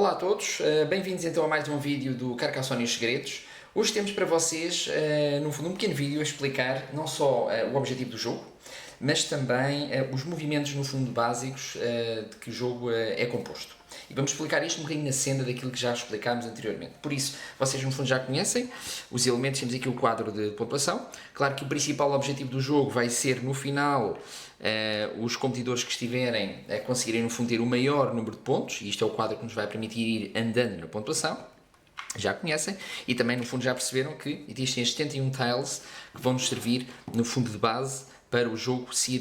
Olá a todos, bem-vindos então a mais um vídeo do Carcassonne e os Segredos. Hoje temos para vocês, no fundo, um pequeno vídeo a explicar não só o objetivo do jogo, mas também os movimentos, no fundo, básicos de que o jogo é composto. E vamos explicar isto um bocadinho na senda daquilo que já explicámos anteriormente. Por isso, vocês no fundo já conhecem os elementos, temos aqui o quadro de pontuação. Claro que o principal objetivo do jogo vai ser, no final, os competidores que estiverem a conseguirem, no fundo, ter o maior número de pontos, e isto é o quadro que nos vai permitir ir andando na pontuação. Já conhecem, e também no fundo já perceberam que existem as 71 tiles que vão nos servir, no fundo, de base para o jogo se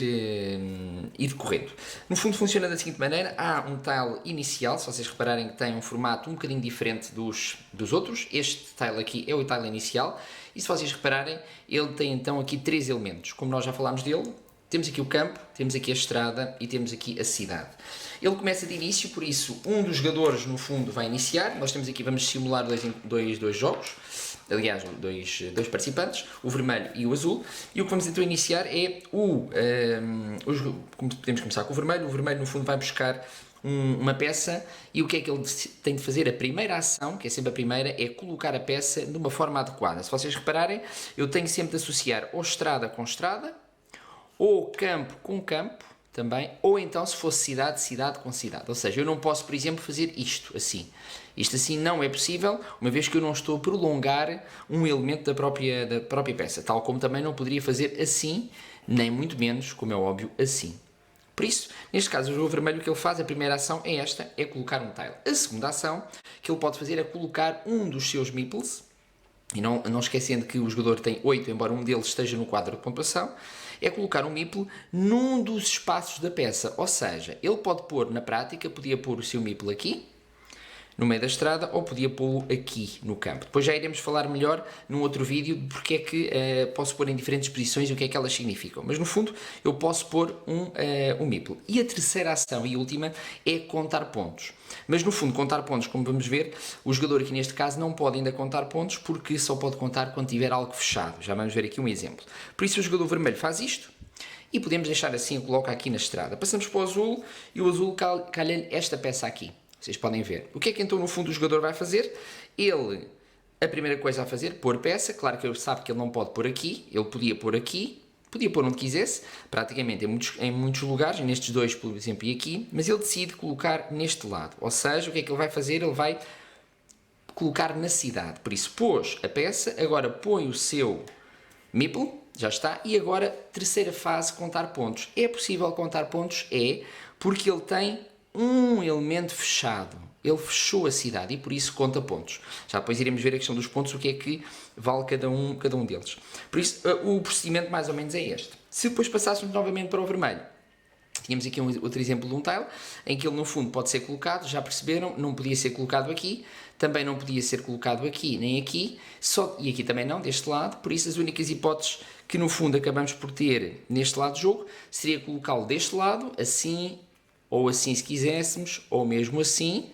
ir correndo. No fundo funciona da seguinte maneira: há um tile inicial, se vocês repararem que tem um formato um bocadinho diferente dos outros. Este tile aqui é o tile inicial, e se vocês repararem, ele tem então aqui três elementos. Como nós já falámos dele, temos aqui o campo, temos aqui a estrada e temos aqui a cidade. Ele começa de início, por isso um dos jogadores no fundo vai iniciar. Nós temos aqui, vamos simular dois jogos, aliás, dois participantes, o vermelho e o azul, e o que vamos então iniciar é podemos começar com o vermelho no fundo vai buscar uma peça, e o que é que ele tem de fazer? A primeira ação, que é sempre a primeira, é colocar a peça numa forma adequada. Se vocês repararem, eu tenho sempre de associar ou estrada com estrada, ou campo com campo, também, ou então se fosse cidade com cidade. Ou seja, eu não posso, por exemplo, fazer isto assim. Isto assim não é possível, uma vez que eu não estou a prolongar um elemento da própria peça. Tal como também não poderia fazer assim, nem muito menos, como é óbvio, assim. Por isso, neste caso, o jogo vermelho, o que ele faz, a primeira ação é esta, é colocar um tile. A segunda ação que ele pode fazer é colocar um dos seus meeples, e não esquecendo que o jogador tem 8, embora um deles esteja no quadro de pontuação, é colocar um meeple num dos espaços da peça. Ou seja, ele pode pôr, na prática, podia pôr o seu meeple aqui, no meio da estrada, ou podia pô-lo aqui no campo. Depois já iremos falar melhor num outro vídeo de porque é que posso pôr em diferentes posições e o que é que elas significam. Mas no fundo eu posso pôr um meeple. E a terceira ação e última é contar pontos. Mas no fundo contar pontos, como vamos ver, o jogador aqui neste caso não pode ainda contar pontos porque só pode contar quando tiver algo fechado. Já vamos ver aqui um exemplo. Por isso o jogador vermelho faz isto. E podemos deixar assim, coloca aqui na estrada. Passamos para o azul e o azul calha-lhe esta peça aqui. Vocês podem ver. O que é que então no fundo o jogador vai fazer? Ele, a primeira coisa a fazer, pôr peça. Claro que ele sabe que ele não pode pôr aqui. Ele podia pôr aqui. Podia pôr onde quisesse. Praticamente em muitos lugares. Nestes dois, por exemplo, e aqui. Mas ele decide colocar neste lado. Ou seja, o que é que ele vai fazer? Ele vai colocar na cidade. Por isso, pôs a peça. Agora põe o seu meeple. Já está. E agora, terceira fase, contar pontos. É possível contar pontos? É. Porque ele tem um elemento fechado. Ele fechou a cidade e por isso conta pontos. Já depois iremos ver a questão dos pontos, o que é que vale cada um deles. Por isso, o procedimento mais ou menos é este. Se depois passássemos novamente para o vermelho, tínhamos aqui outro exemplo de um tile, em que ele no fundo pode ser colocado, já perceberam, não podia ser colocado aqui, também não podia ser colocado aqui, nem aqui, e aqui também não, deste lado. Por isso as únicas hipóteses que no fundo acabamos por ter neste lado do jogo, seria colocá-lo deste lado, assim, ou assim se quiséssemos, ou mesmo assim,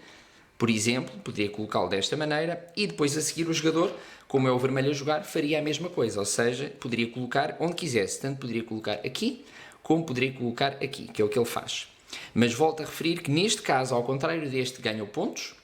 por exemplo, poderia colocá-lo desta maneira, e depois a seguir o jogador, como é o vermelho a jogar, faria a mesma coisa, ou seja, poderia colocar onde quisesse, tanto poderia colocar aqui, como poderia colocar aqui, que é o que ele faz. Mas volto a referir que neste caso, ao contrário deste, ganhou pontos,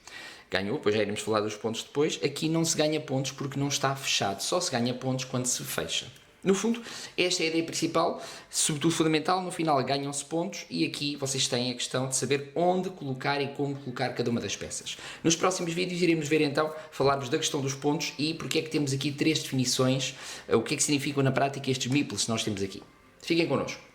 depois já iremos falar dos pontos depois, aqui não se ganha pontos porque não está fechado, só se ganha pontos quando se fecha. No fundo, esta é a ideia principal, sobretudo fundamental. No final ganham-se pontos e aqui vocês têm a questão de saber onde colocar e como colocar cada uma das peças. Nos próximos vídeos iremos ver então, falar-vos da questão dos pontos e porque é que temos aqui três definições, o que é que significam na prática estes meeples que nós temos aqui. Fiquem connosco.